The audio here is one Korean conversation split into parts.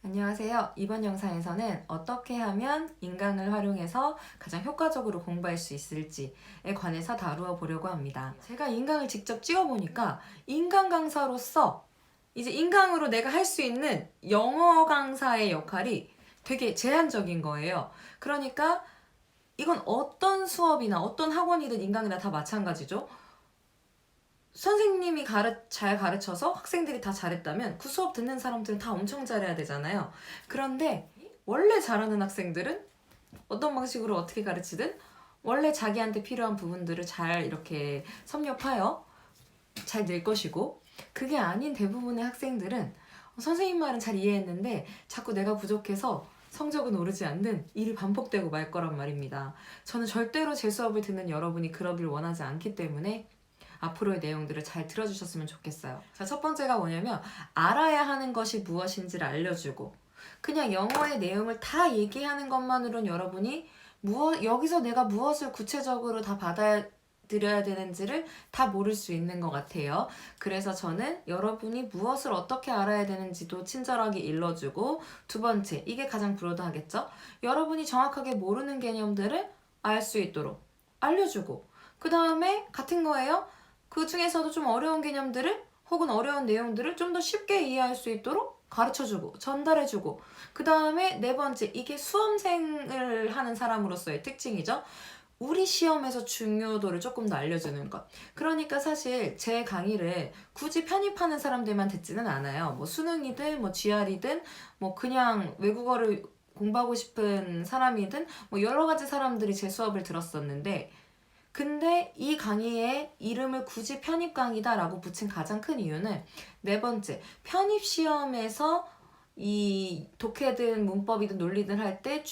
안녕하세요. 이번 영상에서는 어떻게 하면 인강을 활용해서 가장 효과적으로 공부할 수 있을지에 관해서 다루어 보려고 합니다. 제가 인강을 직접 찍어보니까 인강 강사로서 이제 인강으로 내가 할 수 있는 영어 강사의 역할이 되게 제한적인 거예요. 그러니까 이건 어떤 수업이나 어떤 학원이든 인강이나 다 마찬가지죠. 선생님이 잘 가르쳐서 학생들이 다 잘했다면 그 수업 듣는 사람들은 다 엄청 잘해야 되잖아요. 그런데 원래 잘하는 학생들은 어떤 방식으로 어떻게 가르치든 원래 자기한테 필요한 부분들을 잘 이렇게 섭렵하여 잘 낼 것이고, 그게 아닌 대부분의 학생들은 선생님 말은 잘 이해했는데 자꾸 내가 부족해서 성적은 오르지 않는 일이 반복되고 말 거란 말입니다. 저는 절대로 제 수업을 듣는 여러분이 그러길 원하지 않기 때문에 앞으로의 내용들을 잘 들어주셨으면 좋겠어요. 자, 첫 번째가 뭐냐면 알아야 하는 것이 무엇인지를 알려주고, 그냥 영어의 내용을 다 얘기하는 것만으로는 여러분이 여기서 내가 무엇을 구체적으로 다 받아들여야 되는지를 다 모를 수 있는 것 같아요. 그래서 저는 여러분이 무엇을 어떻게 알아야 되는지도 친절하게 일러주고, 두 번째, 이게 가장 브로드하겠죠? 여러분이 정확하게 모르는 개념들을 알 수 있도록 알려주고, 그 다음에 같은 거예요. 그 중에서도 좀 어려운 개념들을 혹은 어려운 내용들을 좀 더 쉽게 이해할 수 있도록 가르쳐주고 전달해주고, 그 다음에 네 번째, 이게 수험생을 하는 사람으로서의 특징이죠. 우리 시험에서 중요도를 조금 더 알려주는 것. 그러니까 사실 제 강의를 굳이 편입하는 사람들만 듣지는 않아요. 뭐 수능이든 뭐 GR이든 뭐 그냥 외국어를 공부하고 싶은 사람이든 뭐 여러 가지 사람들이 제 수업을 들었었는데, 근데 이 강의의 이름을 굳이 편입 강의다라고 붙인 가장 큰 이유는 네 번째, 편입 시험에서 이 독해든 문법이든 논리든 할 때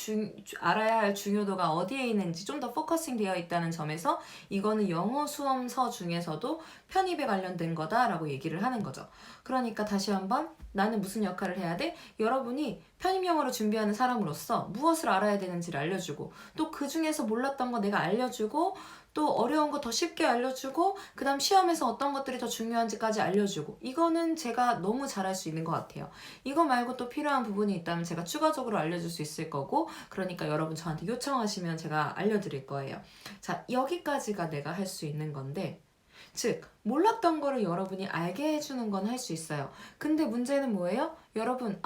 알아야 할 중요도가 어디에 있는지 좀 더 포커싱 되어 있다는 점에서 이거는 영어 수험서 중에서도 편입에 관련된 거다라고 얘기를 하는 거죠. 그러니까 다시 한번, 나는 무슨 역할을 해야 돼? 여러분이 편입 영어를 준비하는 사람으로서 무엇을 알아야 되는지를 알려주고, 또 그 중에서 몰랐던 거 내가 알려주고, 또 어려운 거 더 쉽게 알려주고, 그 다음 시험에서 어떤 것들이 더 중요한지까지 알려주고, 이거는 제가 너무 잘할 수 있는 것 같아요. 이거 말고 또 필요한 부분이 있다면 제가 추가적으로 알려줄 수 있을 거고, 그러니까 여러분 저한테 요청하시면 제가 알려드릴 거예요. 자, 여기까지가 내가 할 수 있는 건데, 즉 몰랐던 거를 여러분이 알게 해주는 건 할 수 있어요. 근데 문제는 뭐예요? 여러분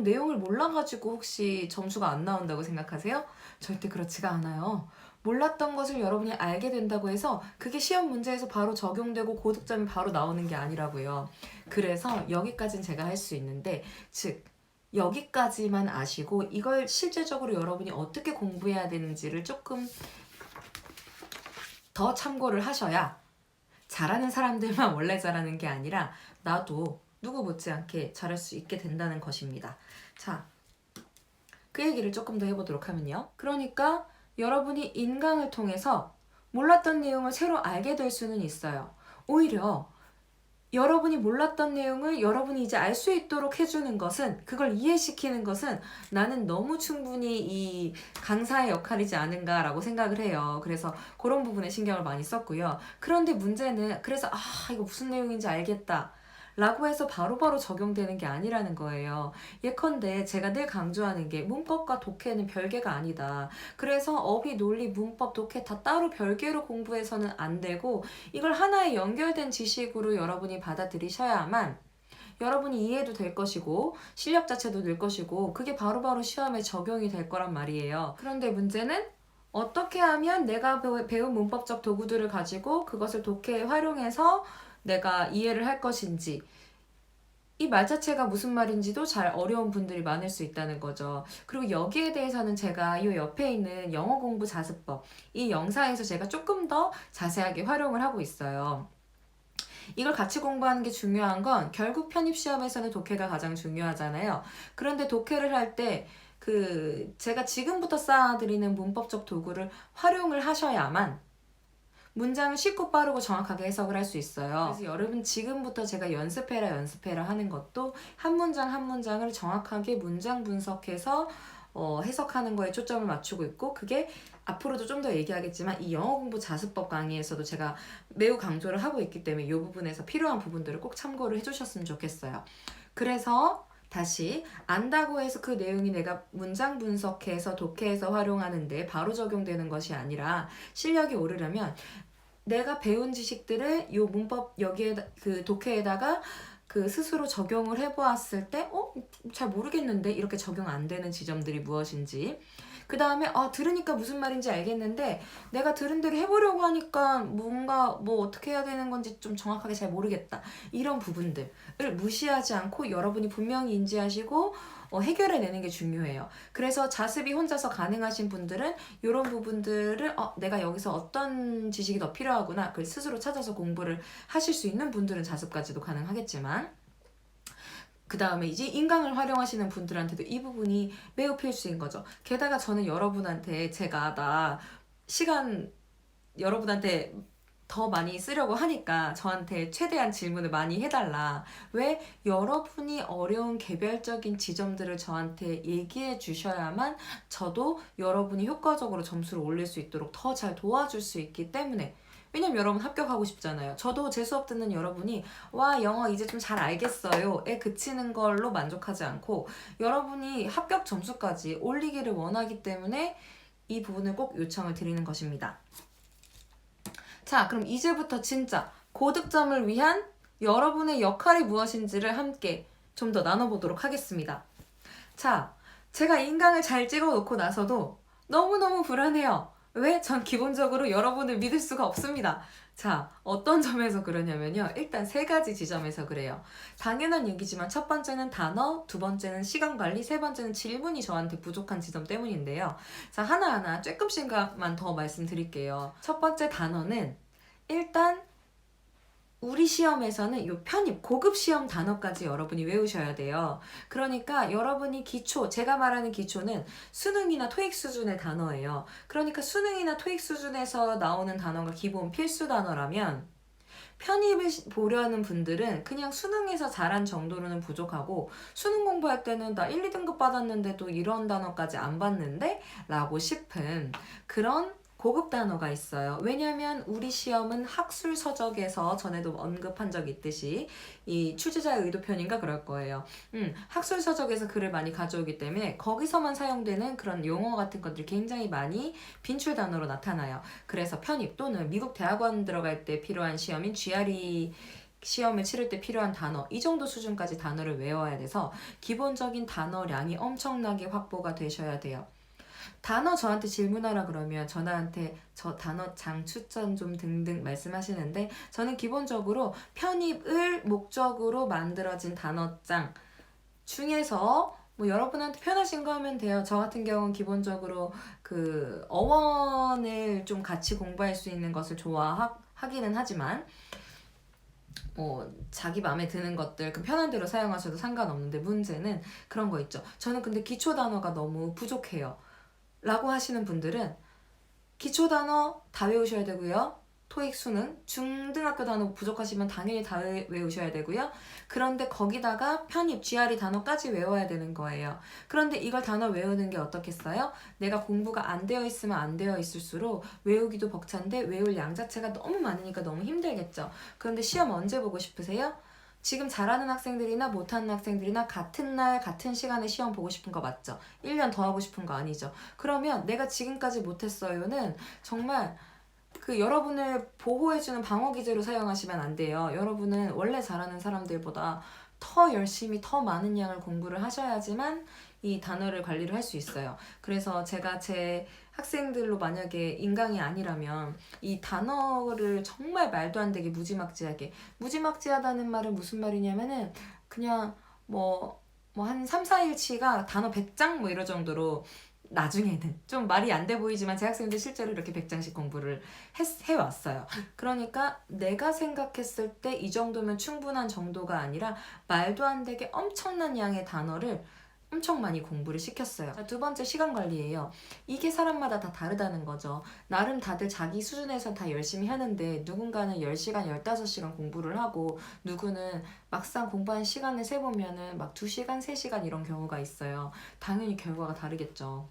내용을 몰라가지고 혹시 점수가 안 나온다고 생각하세요? 절대 그렇지가 않아요. 몰랐던 것을 여러분이 알게 된다고 해서 그게 시험 문제에서 바로 적용되고 고득점이 바로 나오는 게 아니라고요. 그래서 여기까지는 제가 할 수 있는데, 즉 여기까지만 아시고 이걸 실제적으로 여러분이 어떻게 공부해야 되는지를 조금 더 참고를 하셔야, 잘하는 사람들만 원래 잘하는 게 아니라 나도 누구 못지않게 잘할 수 있게 된다는 것입니다. 자, 그 얘기를 조금 더 해보도록 하면요. 그러니까 여러분이 인강을 통해서 몰랐던 내용을 새로 알게 될 수는 있어요. 오히려 여러분이 몰랐던 내용을 여러분이 이제 알 수 있도록 해주는 것은, 그걸 이해시키는 것은 나는 너무 충분히 이 강사의 역할이지 않은가라고 생각을 해요. 그래서 그런 부분에 신경을 많이 썼고요. 그런데 문제는, 그래서 이거 무슨 내용인지 알겠다 라고 해서 바로바로 적용되는 게 아니라는 거예요. 예컨대 제가 늘 강조하는 게, 문법과 독해는 별개가 아니다. 그래서 어휘, 논리, 문법, 독해 다 따로 별개로 공부해서는 안 되고, 이걸 하나의 연결된 지식으로 여러분이 받아들이셔야만 여러분이 이해도 될 것이고 실력 자체도 늘 것이고, 그게 바로바로 시험에 적용이 될 거란 말이에요. 그런데 문제는 어떻게 하면 내가 배운 문법적 도구들을 가지고 그것을 독해에 활용해서 내가 이해를 할 것인지, 이 말 자체가 무슨 말인지도 잘 어려운 분들이 많을 수 있다는 거죠. 그리고 여기에 대해서는 제가 이 옆에 있는 영어 공부 자습법, 이 영상에서 제가 조금 더 자세하게 활용을 하고 있어요. 이걸 같이 공부하는 게 중요한 건, 결국 편입시험에서는 독해가 가장 중요하잖아요. 그런데 독해를 할 때 제가 지금부터 쌓아드리는 문법적 도구를 활용을 하셔야만 문장을 쉽고 빠르고 정확하게 해석을 할 수 있어요. 그래서 여러분 지금부터 제가 연습해라 하는 것도 한 문장 한 문장을 정확하게 문장 분석해서 해석하는 거에 초점을 맞추고 있고, 그게 앞으로도 좀 더 얘기하겠지만 이 영어 공부 자습법 강의에서도 제가 매우 강조를 하고 있기 때문에 이 부분에서 필요한 부분들을 꼭 참고를 해주셨으면 좋겠어요. 그래서 다시 안다고 해서 그 내용이 내가 문장 분석해서 독해해서 활용하는데 바로 적용되는 것이 아니라 실력이 오르려면 내가 배운 지식들을 요 문법 여기에 그 독해에다가 그 스스로 적용을 해보았을 때 잘 모르겠는데 이렇게 적용 안 되는 지점들이 무엇인지 그 다음에 들으니까 무슨 말인지 알겠는데 내가 들은 대로 해보려고 하니까 뭔가 뭐 어떻게 해야 되는 건지 좀 정확하게 잘 모르겠다 이런 부분들을 무시하지 않고 여러분이 분명히 인지하시고 해결해내는 게 중요해요. 그래서 자습이 혼자서 가능하신 분들은 이런 부분들을 내가 여기서 어떤 지식이 더 필요하구나 그걸 스스로 찾아서 공부를 하실 수 있는 분들은 자습까지도 가능하겠지만 그 다음에 이제 인강을 활용하시는 분들한테도 이 부분이 매우 필수인 거죠. 게다가 저는 여러분한테 제가 나 시간 여러분한테 더 많이 쓰려고 하니까 저한테 최대한 질문을 많이 해달라. 왜? 여러분이 어려운 개별적인 지점들을 저한테 얘기해 주셔야만 저도 여러분이 효과적으로 점수를 올릴 수 있도록 더 잘 도와줄 수 있기 때문에 왜냐면 여러분 합격하고 싶잖아요. 저도 제 수업 듣는 여러분이 와 영어 이제 좀 잘 알겠어요에 그치는 걸로 만족하지 않고 여러분이 합격 점수까지 올리기를 원하기 때문에 이 부분을 꼭 요청을 드리는 것입니다. 자, 그럼 이제부터 진짜 고득점을 위한 여러분의 역할이 무엇인지를 함께 좀 더 나눠보도록 하겠습니다. 자, 제가 인강을 잘 찍어놓고 나서도 너무너무 불안해요. 왜? 전 기본적으로 여러분을 믿을 수가 없습니다. 자, 어떤 점에서 그러냐면요. 일단 세 가지 지점에서 그래요. 당연한 얘기지만 첫 번째는 단어, 두 번째는 시간관리, 세 번째는 질문이 저한테 부족한 지점 때문인데요. 자, 하나하나 조금씩만 더 말씀드릴게요. 첫 번째 단어는 일단 우리 시험에서는 이 편입, 고급 시험 단어까지 여러분이 외우셔야 돼요. 그러니까 여러분이 기초, 제가 말하는 기초는 수능이나 토익 수준의 단어예요. 그러니까 수능이나 토익 수준에서 나오는 단어가 기본 필수 단어라면 편입을 보려는 분들은 그냥 수능에서 잘한 정도로는 부족하고 수능 공부할 때는 나 1, 2등급 받았는데도 이런 단어까지 안 봤는데? 라고 싶은 그런 고급 단어가 있어요. 왜냐면 우리 시험은 학술 서적에서 전에도 언급한 적 있듯이 이 출제자의 의도 편인가 그럴 거예요. 학술 서적에서 글을 많이 가져오기 때문에 거기서만 사용되는 그런 용어 같은 것들이 굉장히 많이 빈출 단어로 나타나요. 그래서 편입 또는 미국 대학원 들어갈 때 필요한 시험인 GRE 시험을 치를 때 필요한 단어 이 정도 수준까지 단어를 외워야 돼서 기본적인 단어량이 엄청나게 확보가 되셔야 돼요. 단어 저한테 질문하라 그러면 전화한테 저 단어 장 추천 좀 등등 말씀하시는데 저는 기본적으로 편입을 목적으로 만들어진 단어장 중에서 뭐 여러분한테 편하신 거 하면 돼요. 저 같은 경우는 기본적으로 그 어원을 좀 같이 공부할 수 있는 것을 좋아하기는 하지만 자기 마음에 드는 것들 그 편한 대로 사용하셔도 상관없는데 문제는 그런 거 있죠. 저는 근데 기초 단어가 너무 부족해요. 라고 하시는 분들은 기초 단어 다 외우셔야 되고요. 토익 수능 중등학교 단어 부족하시면 당연히 다 외우셔야 되고요. 그런데 거기다가 편입 GRE 단어까지 외워야 되는 거예요. 그런데 이걸 단어 외우는 게 어떻겠어요? 내가 공부가 안 되어 있으면 안 되어 있을수록 외우기도 벅찬데 외울 양 자체가 너무 많으니까 너무 힘들겠죠. 그런데 시험 언제 보고 싶으세요? 지금 잘하는 학생들이나 못하는 학생들이나 같은 날 같은 시간에 시험 보고 싶은 거 맞죠? 1년 더 하고 싶은 거 아니죠? 그러면 내가 지금까지 못했어요는 정말 그 여러분을 보호해주는 방어 기제로 사용하시면 안 돼요. 여러분은 원래 잘하는 사람들보다 더 열심히 더 많은 양을 공부를 하셔야지만 이 단어를 관리를 할 수 있어요. 그래서 제가 제 학생들로 만약에 인강이 아니라면 이 단어를 정말 말도 안 되게 무지막지하다는 말은 무슨 말이냐면은 그냥 뭐 한 3, 4일치가 단어 100장 뭐 이럴 정도로 나중에는 좀 말이 안 돼 보이지만 제 학생들 실제로 이렇게 100장씩 공부를 해왔어요. 그러니까 내가 생각했을 때 이 정도면 충분한 정도가 아니라 말도 안 되게 엄청난 양의 단어를 엄청 많이 공부를 시켰어요. 두 번째 시간 관리예요. 이게 사람마다 다 다르다는 거죠. 나름 다들 자기 수준에서 다 열심히 하는데 누군가는 10시간, 15시간 공부를 하고 누구는 막상 공부한 시간을 세보면은 막 2시간, 3시간 이런 경우가 있어요. 당연히 결과가 다르겠죠.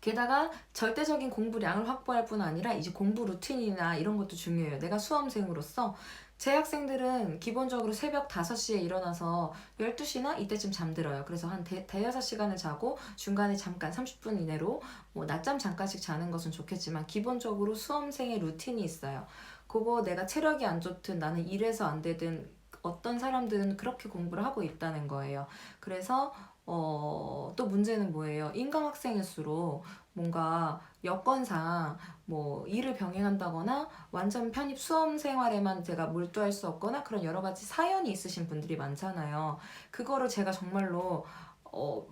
게다가 절대적인 공부량을 확보할 뿐 아니라 이제 공부 루틴이나 이런 것도 중요해요. 내가 수험생으로서 제 학생들은 기본적으로 새벽 5시에 일어나서 12시나 이때쯤 잠들어요. 그래서 한 대여섯 시간을 자고 중간에 잠깐 30분 이내로 뭐 낮잠 잠깐씩 자는 것은 좋겠지만 기본적으로 수험생의 루틴이 있어요. 그거 내가 체력이 안 좋든 나는 이래서 안 되든 어떤 사람들은 그렇게 공부를 하고 있다는 거예요. 그래서 또 문제는 뭐예요? 인강학생일수록 뭔가 여건상 뭐 일을 병행한다거나 완전 편입 수험 생활에만 제가 몰두할 수 없거나 그런 여러 가지 사연이 있으신 분들이 많잖아요. 그거를 제가 정말로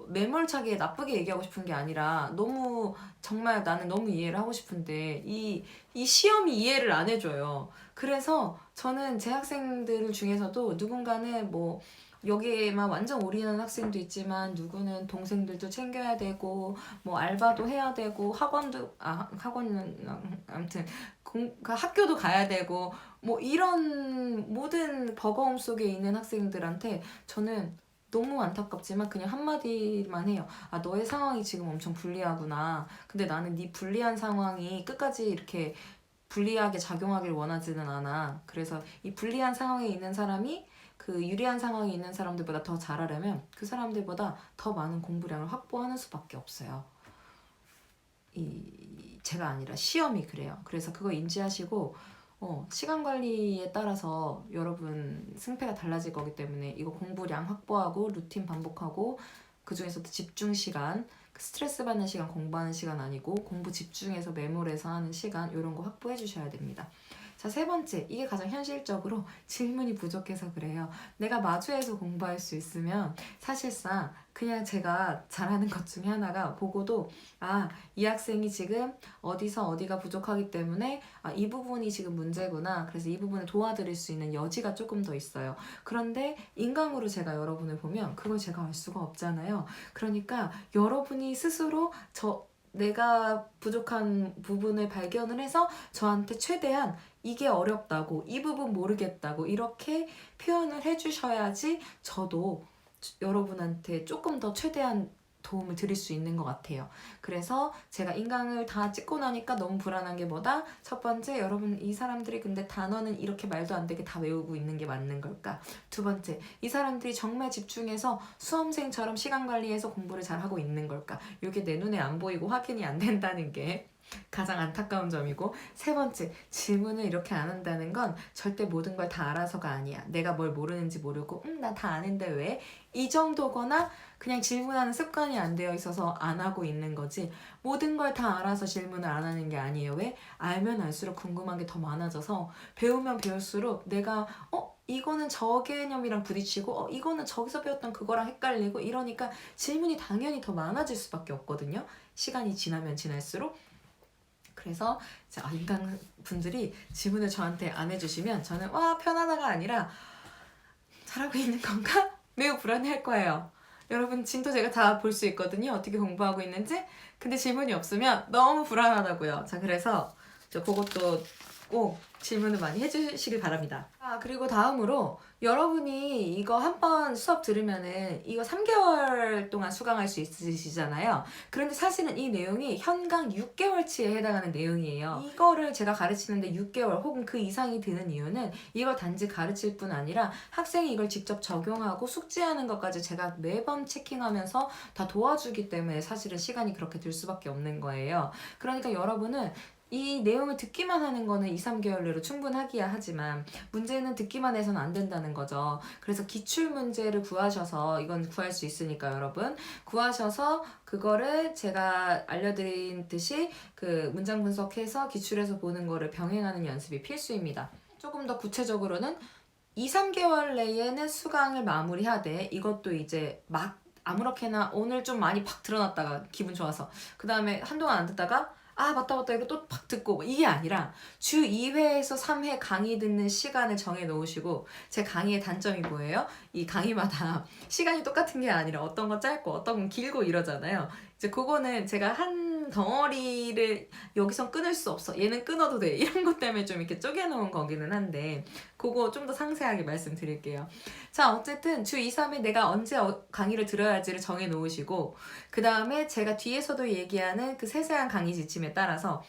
매몰차게 나쁘게 얘기하고 싶은 게 아니라 너무 정말 나는 너무 이해를 하고 싶은데 이 시험이 이해를 안 해줘요. 그래서 저는 제 학생들 중에서도 누군가는 뭐 여기에만 완전 올인하는 학생도 있지만 누구는 동생들도 챙겨야 되고 뭐 알바도 해야 되고 학원은 아무튼 학교도 가야 되고 뭐 이런 모든 버거움 속에 있는 학생들한테 저는 너무 안타깝지만 그냥 한마디만 해요. 아, 너의 상황이 지금 엄청 불리하구나. 근데 나는 네 불리한 상황이 끝까지 이렇게 불리하게 작용하길 원하지는 않아. 그래서 이 불리한 상황에 있는 사람이 그 유리한 상황에 있는 사람들보다 더 잘하려면 그 사람들보다 더 많은 공부량을 확보하는 수밖에 없어요. 제가 아니라 시험이 그래요. 그래서 그거 인지하시고 시간 관리에 따라서 여러분 승패가 달라질 거기 때문에 이거 공부량 확보하고 루틴 반복하고 그 중에서도 집중 시간, 스트레스 받는 시간, 공부하는 시간 아니고 공부 집중해서 메모해서 하는 시간 이런 거 확보해 주셔야 됩니다. 자, 세 번째, 이게 가장 현실적으로 질문이 부족해서 그래요. 내가 마주해서 공부할 수 있으면 사실상 그냥 제가 잘하는 것 중에 하나가 보고도 이 학생이 지금 어디서 어디가 부족하기 때문에 이 부분이 지금 문제구나. 그래서 이 부분을 도와드릴 수 있는 여지가 조금 더 있어요. 그런데 인강으로 제가 여러분을 보면 그걸 제가 알 수가 없잖아요. 그러니까 여러분이 스스로 내가 부족한 부분을 발견을 해서 저한테 최대한 이게 어렵다고, 이 부분 모르겠다고 이렇게 표현을 해주셔야지 저도 여러분한테 조금 더 최대한 도움을 드릴 수 있는 것 같아요. 그래서 제가 인강을 다 찍고 나니까 너무 불안한 게 뭐다? 첫 번째, 여러분 이 사람들이 근데 단어는 이렇게 말도 안 되게 다 외우고 있는 게 맞는 걸까? 두 번째, 이 사람들이 정말 집중해서 수험생처럼 시간 관리해서 공부를 잘하고 있는 걸까? 이게 내 눈에 안 보이고 확인이 안 된다는 게 가장 안타까운 점이고, 세 번째, 질문을 이렇게 안 한다는 건 절대 모든 걸 다 알아서가 아니야. 내가 뭘 모르는지 모르고 나 다 아는데 왜? 이 정도거나 그냥 질문하는 습관이 안 되어 있어서 안 하고 있는 거지 모든 걸 다 알아서 질문을 안 하는 게 아니에요. 왜? 알면 알수록 궁금한 게 더 많아져서 배우면 배울수록 내가 이거는 저 개념이랑 부딪히고 이거는 저기서 배웠던 그거랑 헷갈리고 이러니까 질문이 당연히 더 많아질 수밖에 없거든요. 시간이 지나면 지날수록. 그래서 인간 분들이 질문을 저한테 안 해주시면 저는 편하다가 아니라 잘하고 있는 건가? 매우 불안해할 거예요. 여러분 진도 제가 다 볼 수 있거든요. 어떻게 공부하고 있는지. 근데 질문이 없으면 너무 불안하다고요. 자, 그래서 그것도 꼭 질문을 많이 해주시길 바랍니다. 그리고 다음으로 여러분이 이거 한 번 수업 들으면은 이거 3개월 동안 수강할 수 있으시잖아요. 그런데 사실은 이 내용이 현강 6개월치에 해당하는 내용이에요. 이거를 제가 가르치는데 6개월 혹은 그 이상이 드는 이유는 이걸 단지 가르칠 뿐 아니라 학생이 이걸 직접 적용하고 숙지하는 것까지 제가 매번 체킹하면서 다 도와주기 때문에 사실은 시간이 그렇게 들 수밖에 없는 거예요. 그러니까 여러분은 이 내용을 듣기만 하는 거는 2, 3개월 내로 충분하기야 하지만 문제는 듣기만 해서는 안 된다는 거죠. 그래서 기출 문제를 구하셔서, 이건 구할 수 있으니까 여러분 구하셔서 그거를 제가 알려드린 듯이 그 문장 분석해서 기출해서 보는 거를 병행하는 연습이 필수입니다. 조금 더 구체적으로는 2, 3개월 내에는 수강을 마무리하되 이것도 이제 막 아무렇게나 오늘 좀 많이 팍 드러났다가 기분 좋아서 그 다음에 한동안 안 듣다가 맞다 이거 또 팍 듣고 이게 아니라 주 2회에서 3회 강의 듣는 시간을 정해 놓으시고, 제 강의의 단점이 뭐예요? 이 강의마다 시간이 똑같은 게 아니라 어떤 건 짧고 어떤 건 길고 이러잖아요. 이제 그거는 제가 한 덩어리를 여기선 끊을 수 없어, 얘는 끊어도 돼, 이런 것 때문에 좀 이렇게 쪼개놓은 거기는 한데 그거 좀 더 상세하게 말씀드릴게요. 자, 어쨌든 주 2, 3회 내가 언제 강의를 들어야지를 정해 놓으시고, 그 다음에 제가 뒤에서도 얘기하는 그 세세한 강의 지침에 따라서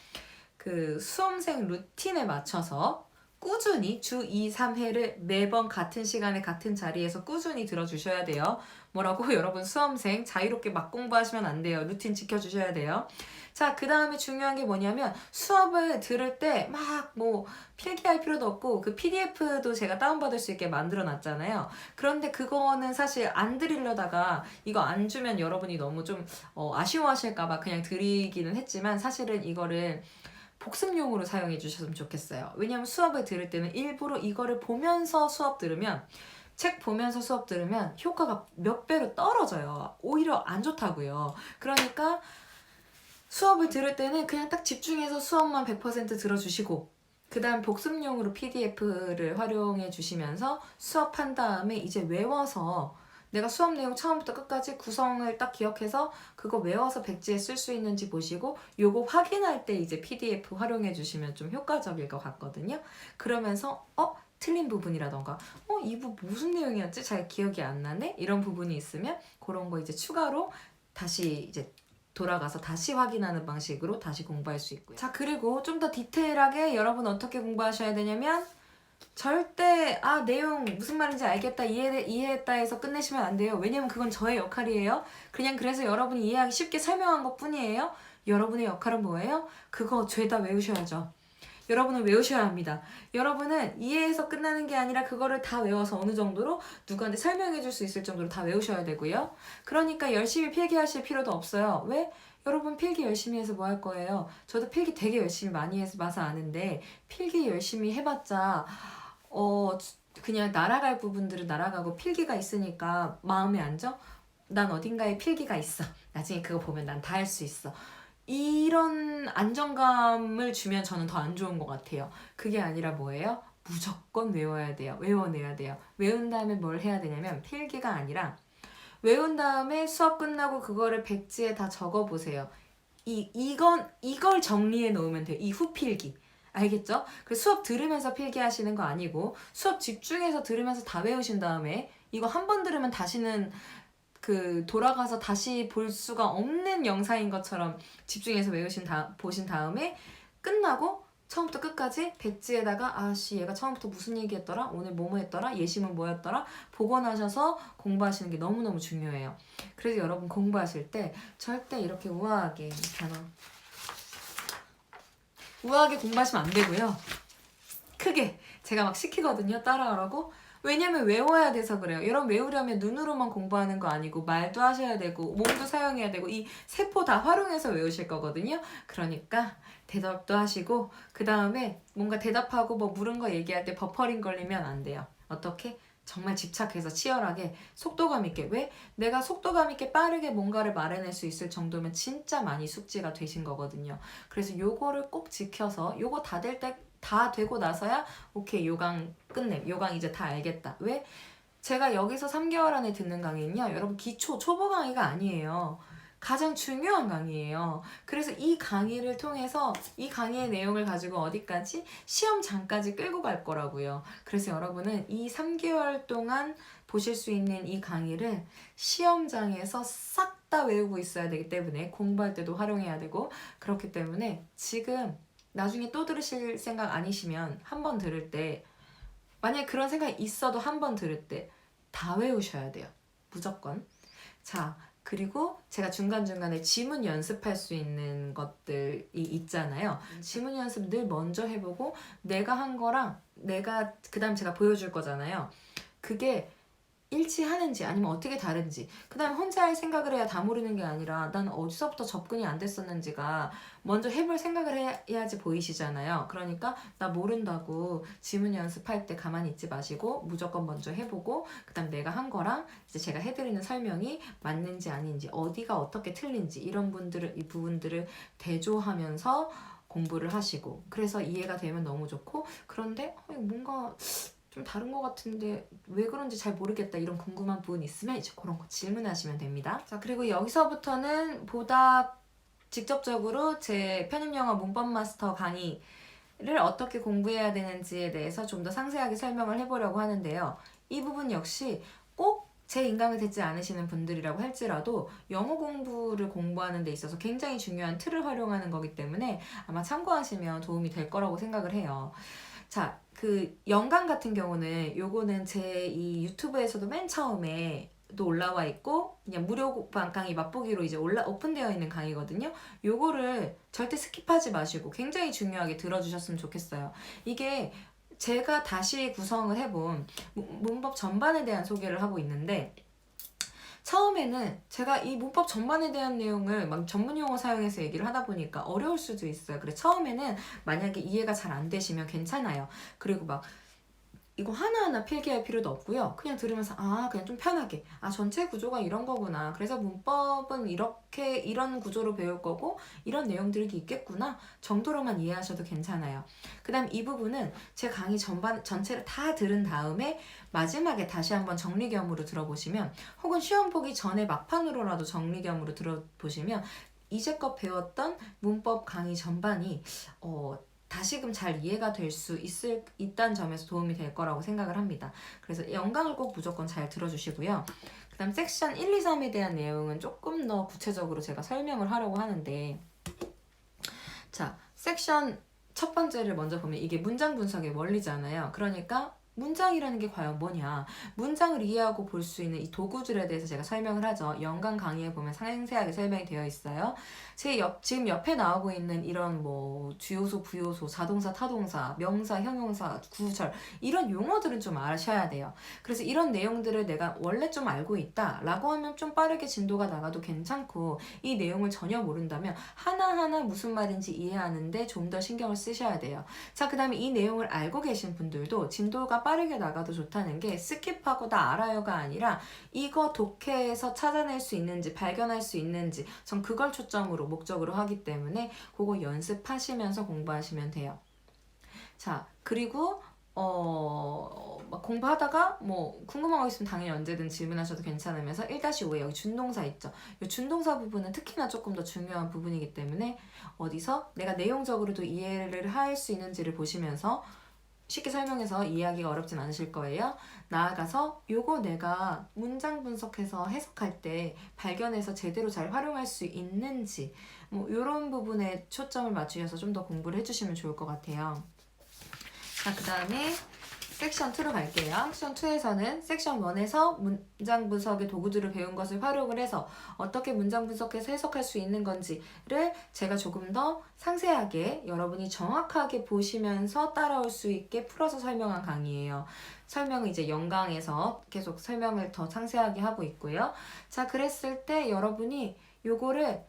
그 수험생 루틴에 맞춰서 꾸준히 주 2, 3회를 매번 같은 시간에 같은 자리에서 꾸준히 들어주셔야 돼요. 뭐라고? 여러분 수험생 자유롭게 막 공부하시면 안 돼요. 루틴 지켜주셔야 돼요. 자, 그 다음에 중요한 게 뭐냐면 수업을 들을 때 막 뭐 필기할 필요도 없고 그 PDF도 제가 다운받을 수 있게 만들어 놨잖아요. 그런데 그거는 사실 안 드리려다가 이거 안 주면 여러분이 너무 좀 아쉬워하실까봐 그냥 드리기는 했지만 사실은 이거를 복습용으로 사용해 주셨으면 좋겠어요. 왜냐면 수업을 들을 때는 일부러 이거를 보면서 수업 들으면 책 보면서 수업 들으면 효과가 몇 배로 떨어져요. 오히려 안 좋다고요. 그러니까 수업을 들을 때는 그냥 딱 집중해서 수업만 100% 들어주시고 그 다음 복습용으로 PDF를 활용해 주시면서 수업한 다음에 이제 외워서 내가 수업 내용 처음부터 끝까지 구성을 딱 기억해서 그거 외워서 백지에 쓸 수 있는지 보시고 요거 확인할 때 이제 PDF 활용해 주시면 좀 효과적일 것 같거든요. 그러면서 틀린 부분이라던가 이 부분 무슨 내용이었지? 잘 기억이 안 나네? 이런 부분이 있으면 그런 거 이제 추가로 다시 이제 돌아가서 다시 확인하는 방식으로 다시 공부할 수 있고요. 자, 그리고 좀 더 디테일하게 여러분 어떻게 공부하셔야 되냐면 절대 내용 무슨 말인지 알겠다 이해했다 해서 끝내시면 안 돼요. 왜냐면 그건 저의 역할이에요. 그냥 그래서 여러분이 이해하기 쉽게 설명한 것 뿐이에요. 여러분의 역할은 뭐예요? 그거 죄다 외우셔야죠. 여러분은 외우셔야 합니다. 여러분은 이해해서 끝나는 게 아니라 그거를 다 외워서 어느 정도로 누구한테 설명해 줄 수 있을 정도로 다 외우셔야 되고요. 그러니까 열심히 필기하실 필요도 없어요. 왜? 여러분 필기 열심히 해서 뭐 할 거예요? 저도 필기 되게 열심히 많이 해서 봐서 아는데 필기 열심히 해봤자 그냥 날아갈 부분들은 날아가고 필기가 있으니까 마음에 안죠? 난 어딘가에 필기가 있어. 나중에 그거 보면 난 다 할 수 있어. 이런 안정감을 주면 저는 더 안 좋은 것 같아요. 그게 아니라 뭐예요? 무조건 외워야 돼요. 외워내야 돼요. 외운 다음에 뭘 해야 되냐면 필기가 아니라 외운 다음에 수업 끝나고 그거를 백지에 다 적어보세요. 이걸 정리해 놓으면 돼요. 이 후필기. 알겠죠? 그 수업 들으면서 필기하시는 거 아니고 수업 집중해서 들으면서 다 외우신 다음에 이거 한 번 들으면 다시는 돌아가서 다시 볼 수가 없는 영상인 것처럼 집중해서 보신 다음에 끝나고 처음부터 끝까지 백지에다가 얘가 처음부터 무슨 얘기했더라? 오늘 뭐뭐 했더라? 예시문 뭐였더라? 보고 나셔서 공부하시는 게 너무너무 중요해요. 그래서 여러분 공부하실 때 절대 이렇게 우아하게 공부하시면 안 되고요. 크게 제가 막 시키거든요. 따라하라고. 왜냐면 외워야 돼서 그래요. 여러분 외우려면 눈으로만 공부하는 거 아니고 말도 하셔야 되고 몸도 사용해야 되고 이 세포 다 활용해서 외우실 거거든요. 그러니까 대답도 하시고 그 다음에 뭔가 대답하고 뭐 물은 거 얘기할 때 버퍼링 걸리면 안 돼요. 어떻게? 정말 집착해서 치열하게 속도감 있게. 왜? 내가 속도감 있게 빠르게 뭔가를 말해낼 수 있을 정도면 진짜 많이 숙지가 되신 거거든요. 그래서 요거를 꼭 지켜서 요거 다 되고 나서야 오케이 요강 끝내. 요강 이제 다 알겠다. 왜? 제가 여기서 3개월 안에 듣는 강의는요. 여러분 초보 강의가 아니에요. 가장 중요한 강의예요. 그래서 이 강의를 통해서 이 강의의 내용을 가지고 어디까지? 시험장까지 끌고 갈 거라고요. 그래서 여러분은 이 3개월 동안 보실 수 있는 이 강의를 시험장에서 싹 다 외우고 있어야 되기 때문에 공부할 때도 활용해야 되고 그렇기 때문에 지금 나중에 또 들으실 생각 아니시면 한 번 들을 때 만약에 그런 생각이 있어도 한 번 들을 때 다 외우셔야 돼요. 무조건. 자, 그리고 제가 중간중간에 지문 연습할 수 있는 것들이 있잖아요. 지문 연습 늘 먼저 해보고 내가 한 거랑 그 다음 제가 보여줄 거잖아요. 그게 일치하는지 아니면 어떻게 다른지 그 다음 혼자 할 생각을 해야 다 모르는 게 아니라 난 어디서부터 접근이 안 됐었는지가 먼저 해볼 생각을 해야지 보이시잖아요. 그러니까 나 모른다고 지문 연습할 때 가만히 있지 마시고 무조건 먼저 해보고 그 다음 내가 한 거랑 이제 제가 해드리는 설명이 맞는지 아닌지 어디가 어떻게 틀린지 이 부분들을 대조하면서 공부를 하시고 그래서 이해가 되면 너무 좋고 그런데 뭔가 좀 다른 것 같은데 왜 그런지 잘 모르겠다 이런 궁금한 부분 있으면 이제 그런 거 질문하시면 됩니다. 자, 그리고 여기서부터는 보다 직접적으로 제 편입영어 문법 마스터 강의를 어떻게 공부해야 되는지에 대해서 좀 더 상세하게 설명을 해보려고 하는데요. 이 부분 역시 꼭 제 인강을 듣지 않으시는 분들이라고 할지라도 영어 공부를 공부하는 데 있어서 굉장히 중요한 틀을 활용하는 거기 때문에 아마 참고하시면 도움이 될 거라고 생각을 해요. 자, 그 연강 같은 경우는 요거는 제 이 유튜브에서도 맨 처음에 또 올라와 있고 그냥 무료 강의 맛보기로 이제 오픈되어 있는 강의거든요. 요거를 절대 스킵하지 마시고 굉장히 중요하게 들어주셨으면 좋겠어요. 이게 제가 다시 구성을 해본 문법 전반에 대한 소개를 하고 있는데, 처음에는 제가 이 문법 전반에 대한 내용을 막 전문 용어 사용해서 얘기를 하다 보니까 어려울 수도 있어요. 그래 처음에는 만약에 이해가 잘 안 되시면 괜찮아요. 그리고 막 이거 하나하나 필기할 필요도 없고요. 그냥 들으면서 그냥 좀 편하게 전체 구조가 이런 거구나. 그래서 문법은 이렇게 이런 구조로 배울 거고 이런 내용들이 있겠구나 정도로만 이해하셔도 괜찮아요. 그 다음 이 부분은 제 강의 전체를 다 들은 다음에 마지막에 다시 한번 정리겸으로 들어보시면, 혹은 시험 보기 전에 막판으로라도 정리겸으로 들어보시면 이제껏 배웠던 문법 강의 전반이 다시금 잘 이해가 될 수 있다는 점에서 도움이 될 거라고 생각을 합니다. 그래서 연강을 꼭 무조건 잘 들어주시고요. 그 다음 섹션 1, 2, 3에 대한 내용은 조금 더 구체적으로 제가 설명을 하려고 하는데, 자, 섹션 첫 번째를 먼저 보면 이게 문장 분석의 원리잖아요. 그러니까 문장이라는 게 과연 뭐냐, 문장을 이해하고 볼 수 있는 이 도구들에 대해서 제가 설명을 하죠. 연강 강의에 보면 상세하게 설명이 되어 있어요. 지금 옆에 나오고 있는 이런 뭐 주요소, 부요소, 자동사, 타동사, 명사, 형용사, 구절 이런 용어들은 좀 아셔야 돼요. 그래서 이런 내용들을 내가 원래 좀 알고 있다 라고 하면 좀 빠르게 진도가 나가도 괜찮고, 이 내용을 전혀 모른다면 하나하나 무슨 말인지 이해하는데 좀 더 신경을 쓰셔야 돼요. 자, 그 다음에 이 내용을 알고 계신 분들도 진도가 빠르게 나가도 좋다는 게 스킵하고 다 알아요가 아니라 이거 독해에서 찾아낼 수 있는지 발견할 수 있는지 전 그걸 초점으로 목적으로 하기 때문에 그거 연습하시면서 공부하시면 돼요. 자, 그리고 막 공부하다가 뭐 궁금한 거 있으면 당연히 언제든 질문하셔도 괜찮으면서 1-5에 여기 준동사 있죠. 이 준동사 부분은 특히나 조금 더 중요한 부분이기 때문에 어디서 내가 내용적으로도 이해를 할 수 있는지를 보시면서 쉽게 설명해서 이해하기가 어렵진 않으실 거예요. 나아가서 요거 내가 문장 분석해서 해석할 때 발견해서 제대로 잘 활용할 수 있는지 뭐 요런 부분에 초점을 맞추셔서 좀 더 공부를 해주시면 좋을 것 같아요. 자, 그 다음에 섹션 2로 갈게요. 섹션 2에서는 섹션 1에서 문장 분석의 도구들을 배운 것을 활용을 해서 어떻게 문장 분석해서 해석할 수 있는 건지를 제가 조금 더 상세하게 여러분이 정확하게 보시면서 따라올 수 있게 풀어서 설명한 강의예요. 설명은 이제 연강에서 계속 설명을 더 상세하게 하고 있고요. 자, 그랬을 때 여러분이 요거를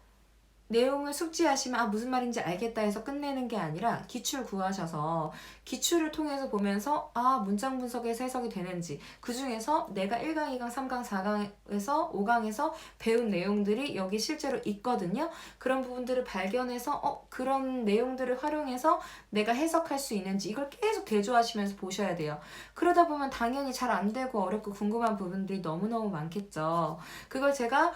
내용을 숙지하시면 무슨 말인지 알겠다 해서 끝내는 게 아니라 기출 구하셔서 기출을 통해서 보면서 문장 분석에서 해석이 되는지, 그 중에서 내가 1강, 2강, 3강, 4강에서 5강에서 배운 내용들이 여기 실제로 있거든요. 그런 부분들을 발견해서 그런 내용들을 활용해서 내가 해석할 수 있는지 이걸 계속 대조하시면서 보셔야 돼요. 그러다 보면 당연히 잘 안 되고 어렵고 궁금한 부분들이 너무너무 많겠죠. 그걸 제가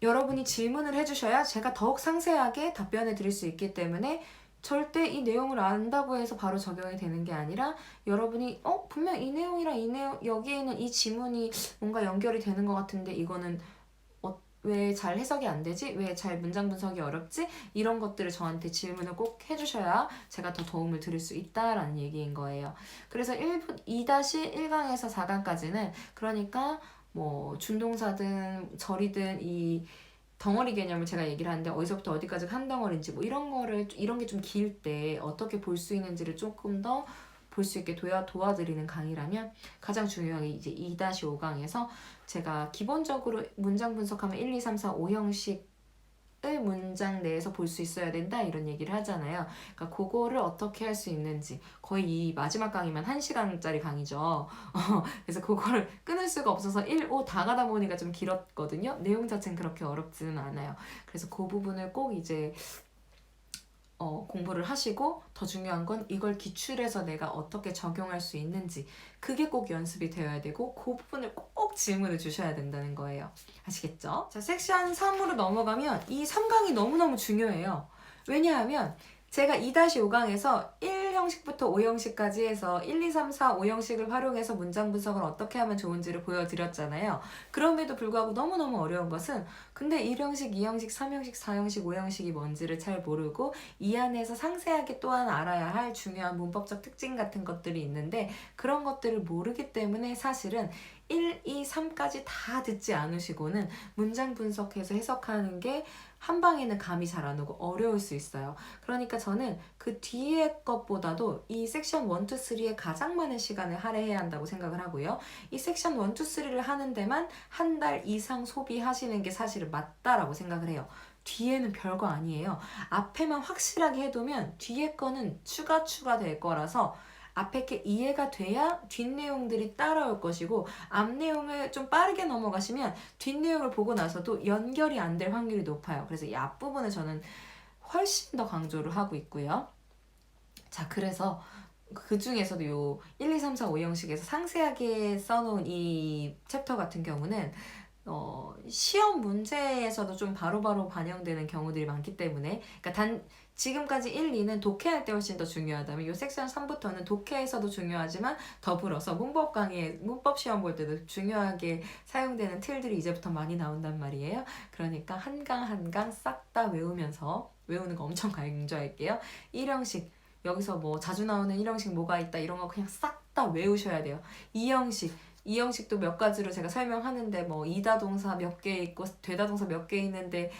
여러분이 질문을 해주셔야 제가 더욱 상세하게 답변해 드릴 수 있기 때문에 절대 이 내용을 안다고 해서 바로 적용이 되는 게 아니라 여러분이 분명 이 내용이랑 이 내용 여기에는 이 지문이 뭔가 연결이 되는 것 같은데 이거는 왜 잘 해석이 안 되지? 왜 잘 문장 분석이 어렵지? 이런 것들을 저한테 질문을 꼭 해주셔야 제가 더 도움을 드릴 수 있다라는 얘기인 거예요. 그래서 2-1강에서 4강까지는 그러니까 뭐 준동사든 절이든 이 덩어리 개념을 제가 얘기를 하는데 어디서부터 어디까지 한 덩어리인지 뭐 이런 게 좀 길 때 어떻게 볼 수 있는지를 조금 더 볼 수 있게 도와드리는 강의라면, 가장 중요한 게 이제 2-5강에서 제가 기본적으로 문장 분석하면 1, 2, 3, 4, 5형식 문장 내에서 볼 수 있어야 된다 이런 얘기를 하잖아요. 그러니까 그거를 어떻게 할 수 있는지, 거의 이 마지막 강의만 1시간짜리 강의죠. 그래서 그거를 끊을 수가 없어서 1, 5 다 가다 보니까 좀 길었거든요. 내용 자체는 그렇게 어렵지는 않아요. 그래서 그 부분을 꼭 이제 공부를 하시고, 더 중요한 건 이걸 기출해서 내가 어떻게 적용할 수 있는지 그게 꼭 연습이 되어야 되고 그 부분을 꼭 질문을 주셔야 된다는 거예요. 아시겠죠? 자, 섹션 3으로 넘어가면 이 3강이 너무너무 중요해요. 왜냐하면 제가 2-5강에서 1형식부터 5형식까지 해서 1, 2, 3, 4, 5형식을 활용해서 문장 분석을 어떻게 하면 좋은지를 보여드렸잖아요. 그럼에도 불구하고 너무너무 어려운 것은 근데 1형식, 2형식, 3형식, 4형식, 5형식이 뭔지를 잘 모르고 이 안에서 상세하게 또한 알아야 할 중요한 문법적 특징 같은 것들이 있는데 그런 것들을 모르기 때문에 사실은 1, 2, 3까지 다 듣지 않으시고는 문장 분석해서 해석하는 게 한 방에는 감이 잘 안 오고 어려울 수 있어요. 그러니까 저는 그 뒤에 것보다도 이 섹션 1, 2, 3에 가장 많은 시간을 할애해야 한다고 생각을 하고요. 이 섹션 1, 2, 3를 하는 데만 한 달 이상 소비하시는 게 사실은 맞다라고 생각을 해요. 뒤에는 별거 아니에요. 앞에만 확실하게 해두면 뒤에 거는 추가될 거라서 앞에 게 이해가 돼야 뒷내용들이 따라올 것이고 앞 내용을 좀 빠르게 넘어가시면 뒷내용을 보고 나서도 연결이 안 될 확률이 높아요. 그래서 이 앞부분을 저는 훨씬 더 강조를 하고 있고요. 자, 그래서 그 중에서도 요 1, 2, 3, 4, 5형식에서 상세하게 써놓은 이 챕터 같은 경우는 시험 문제에서도 좀 바로바로 반영되는 경우들이 많기 때문에 그러니까 지금까지 1, 2는 독해할 때 훨씬 더 중요하다면 이 섹션 3부터는 독해에서도 중요하지만 더불어서 문법 시험 볼 때도 중요하게 사용되는 틀들이 이제부터 많이 나온단 말이에요. 그러니까 한 강 한 강 싹 다 외우면서 외우는 거 엄청 강조할게요. 1형식 여기서 뭐 자주 나오는 1형식 뭐가 있다 이런 거 그냥 싹 다 외우셔야 돼요. 2형식도 몇 가지로 제가 설명하는데 뭐 이다 동사 몇 개 있고 되다 동사 몇 개 있는데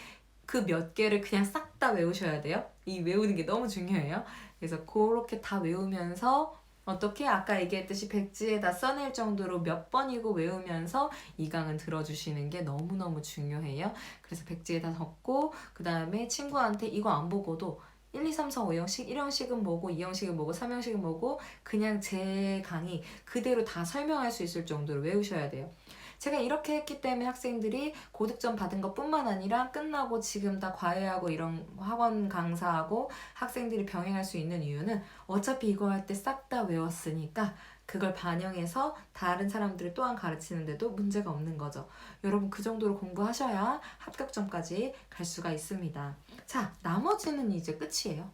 그 몇 개를 그냥 싹 다 외우셔야 돼요. 이 외우는 게 너무 중요해요. 그래서 그렇게 다 외우면서 어떻게 아까 얘기했듯이 백지에다 써낼 정도로 몇 번이고 외우면서 이 강은 들어주시는 게 너무너무 중요해요. 그래서 백지에다 적고 그 다음에 친구한테 이거 안 보고도 1, 2, 3, 4, 5형식, 1형식은 뭐고 2형식은 뭐고 3형식은 뭐고 그냥 제 강의 그대로 다 설명할 수 있을 정도로 외우셔야 돼요. 제가 이렇게 했기 때문에 학생들이 고득점 받은 것뿐만 아니라 끝나고 지금 다 과외하고 이런 학원 강사하고 학생들이 병행할 수 있는 이유는 어차피 이거 할 때 싹 다 외웠으니까 그걸 반영해서 다른 사람들을 또한 가르치는데도 문제가 없는 거죠. 여러분 그 정도로 공부하셔야 합격점까지 갈 수가 있습니다. 자, 나머지는 이제 끝이에요.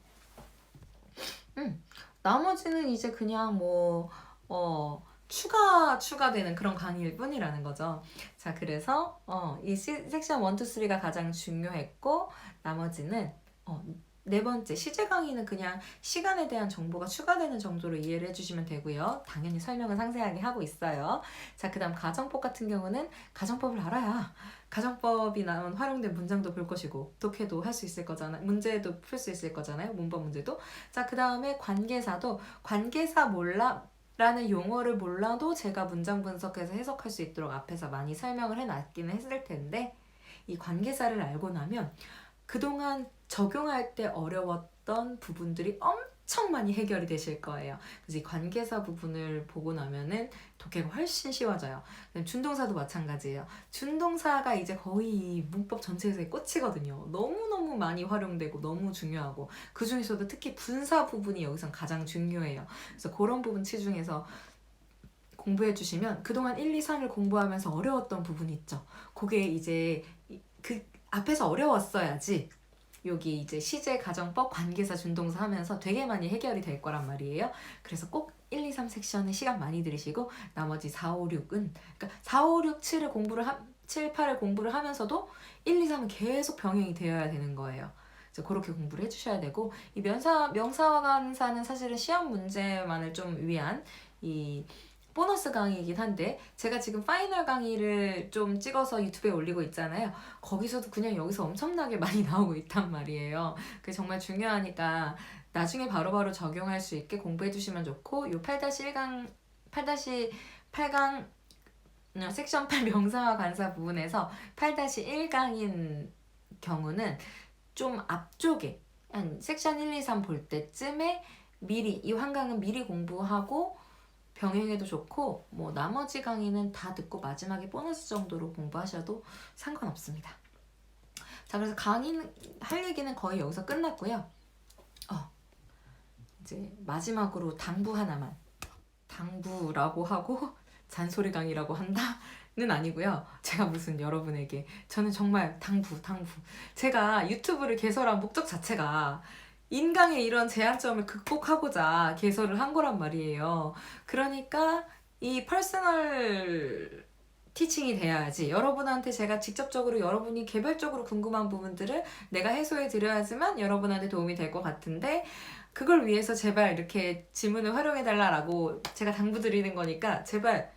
나머지는 이제 그냥 추가되는 그런 강의일 뿐이라는 거죠. 자, 그래서 이 섹션 1, 2, 3가 가장 중요했고 나머지는 네 번째 시제 강의는 그냥 시간에 대한 정보가 추가되는 정도로 이해를 해주시면 되고요. 당연히 설명은 상세하게 하고 있어요. 자, 그 다음 가정법 같은 경우는 가정법을 알아야 가정법이 나온 활용된 문장도 볼 것이고 독해도 할 수 있을 거잖아요. 문제도 풀 수 있을 거잖아요. 문법 문제도. 자, 그 다음에 관계사도 관계사 몰라 라는 용어를 몰라도 제가 문장 분석해서 해석할 수 있도록 앞에서 많이 설명을 해놨기는 했을 텐데 이 관계사를 알고 나면 그동안 적용할 때 어려웠던 부분들이 엄청 많이 해결이 되실 거예요. 그래서 이 관계사 부분을 보고 나면은 독해가 훨씬 쉬워져요. 준동사도 마찬가지예요. 준동사가 이제 거의 문법 전체에서의 꽃이거든요. 너무너무 많이 활용되고 너무 중요하고 그 중에서도 특히 분사 부분이 여기선 가장 중요해요. 그래서 그런 부분 치중해서 공부해 주시면 그동안 1, 2, 3을 공부하면서 어려웠던 부분이 있죠. 그게 이제 그 앞에서 어려웠어야지 여기 이제 시제, 가정법, 관계사, 준동사 하면서 되게 많이 해결이 될 거란 말이에요. 그래서 꼭 1, 2, 3 섹션에 시간 많이 들이시고 나머지 4, 5, 6은 그러니까 4, 5, 6, 7, 8을 공부를 하면서도 1, 2, 3은 계속 병행이 되어야 되는 거예요. 그래서 그렇게 공부를 해주셔야 되고 이 명사와 간사는 사실은 시험 문제만을 좀 위한 이 보너스 강의이긴 한데 제가 지금 파이널 강의를 좀 찍어서 유튜브에 올리고 있잖아요. 거기서도 그냥 여기서 엄청나게 많이 나오고 있단 말이에요. 그게 정말 중요하니까 나중에 바로바로 적용할 수 있게 공부해 주시면 좋고 요 8-1강 8-8강 섹션 8 명사와 간사 부분에서 8-1강인 경우는 좀 앞쪽에 한 섹션 1, 2, 3 볼 때쯤에 미리 이 환강은 미리 공부하고 병행해도 좋고 뭐 나머지 강의는 다 듣고 마지막에 보너스 정도로 공부하셔도 상관없습니다. 자, 그래서 강의 할 얘기는 거의 여기서 끝났고요. 이제 마지막으로 당부 하나만. 당부라고 하고 잔소리 강의라고 한다는 아니고요. 제가 무슨 여러분에게 저는 정말 당부 제가 유튜브를 개설한 목적 자체가 인강의 이런 제한점을 극복하고자 개설을 한 거란 말이에요. 그러니까 이 퍼스널 티칭이 돼야지. 여러분한테 제가 직접적으로 여러분이 개별적으로 궁금한 부분들을 내가 해소해 드려야지만 여러분한테 도움이 될 것 같은데, 그걸 위해서 제발 이렇게 질문을 활용해 달라고 제가 당부드리는 거니까 제발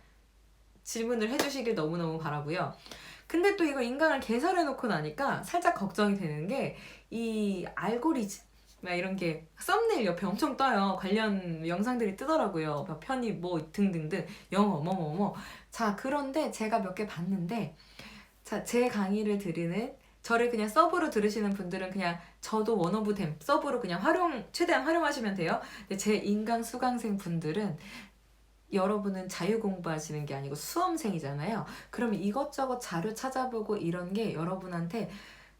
질문을 해주시길 너무너무 바라고요. 근데 또 이거 인강을 개설해 놓고 나니까 살짝 걱정이 되는 게, 이 알고리즘 막 이런 게 썸네일 옆에 엄청 떠요. 관련 영상들이 뜨더라고요. 막 편입 뭐 등등등 영어 뭐뭐뭐. 자, 그런데 제가 몇 개 봤는데, 자, 제 강의를 들으는, 저를 그냥 서브로 들으시는 분들은 그냥 저도 원오브댐 서브로 그냥 최대한 활용하시면 돼요. 근데 제 인강 수강생 분들은, 여러분은 자유 공부하시는 게 아니고 수험생이잖아요. 그럼 이것저것 자료 찾아보고 이런 게 여러분한테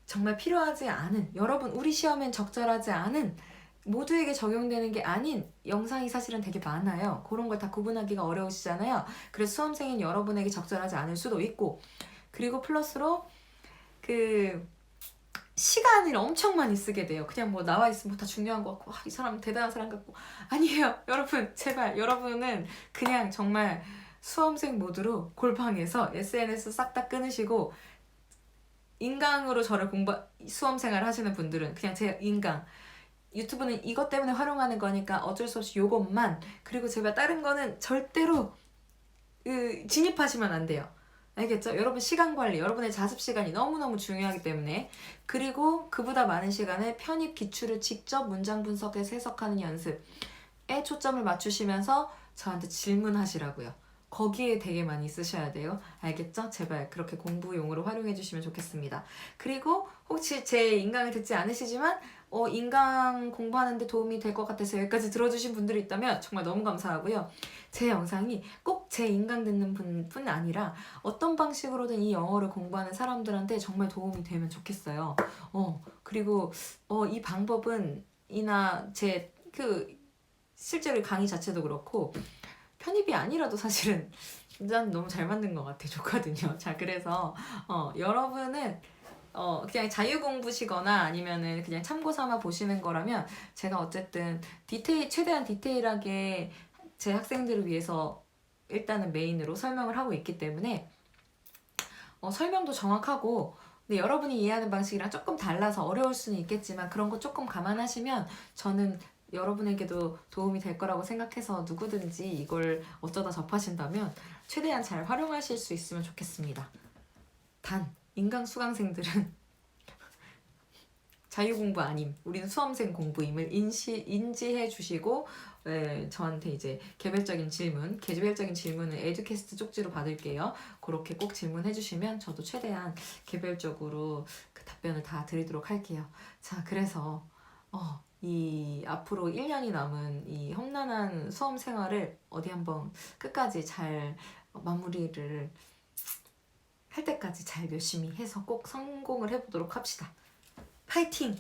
정말 필요하지 않은, 여러분 우리 시험엔 적절하지 않은, 모두에게 적용되는 게 아닌 영상이 사실은 되게 많아요. 그런 걸 다 구분하기가 어려우시잖아요. 그래서 수험생인 여러분에게 적절하지 않을 수도 있고, 그리고 플러스로 그 시간을 엄청 많이 쓰게 돼요. 그냥 뭐 나와 있으면 다 중요한 것 같고, 이 사람 대단한 사람 같고. 아니에요. 여러분, 제발 여러분은 그냥 정말 수험생 모드로 골방에서 SNS 싹 다 끊으시고, 인강으로 저를 수험생활 하시는 분들은 그냥 제 인강, 유튜브는 이것 때문에 활용하는 거니까 어쩔 수 없이 요것만, 그리고 제발 다른 거는 절대로 진입하시면 안 돼요. 알겠죠? 여러분 시간 관리, 여러분의 자습 시간이 너무너무 중요하기 때문에. 그리고 그보다 많은 시간을 편입 기출을 직접 문장 분석해서 해석하는 연습에 초점을 맞추시면서 저한테 질문하시라고요. 거기에 되게 많이 쓰셔야 돼요. 알겠죠? 제발 그렇게 공부용으로 활용해 주시면 좋겠습니다. 그리고 혹시 제 인강을 듣지 않으시지만 인강 공부하는데 도움이 될 것 같아서 여기까지 들어주신 분들이 있다면 정말 너무 감사하고요. 제 영상이 꼭 제 인강 듣는 분뿐 아니라 어떤 방식으로든 이 영어를 공부하는 사람들한테 정말 도움이 되면 좋겠어요. 그리고 이 방법은 실제로 강의 자체도 그렇고 편입이 아니라도 사실은 난 너무 잘 만든 것 같아. 좋거든요. 자, 그래서 여러분은 그냥 자유 공부시거나 아니면은 그냥 참고 삼아 보시는 거라면, 제가 어쨌든 최대한 디테일하게 제 학생들을 위해서 일단은 메인으로 설명을 하고 있기 때문에 설명도 정확하고, 근데 여러분이 이해하는 방식이랑 조금 달라서 어려울 수는 있겠지만 그런 거 조금 감안하시면 저는 여러분에게도 도움이 될 거라고 생각해서, 누구든지 이걸 어쩌다 접하신다면 최대한 잘 활용하실 수 있으면 좋겠습니다. 단, 인강 수강생들은 자유공부 아님, 우리는 수험생 공부임을 인지해 주시고, 저한테 이제 개별적인 질문은 에듀캐스트 쪽지로 받을게요. 그렇게 꼭 질문해 주시면 저도 최대한 개별적으로 그 답변을 다 드리도록 할게요. 자, 그래서 이 앞으로 1년이 남은 이 험난한 수험 생활을 어디 한번 끝까지 잘 마무리를 할 때까지 잘 열심히 해서 꼭 성공을 해보도록 합시다. 파이팅!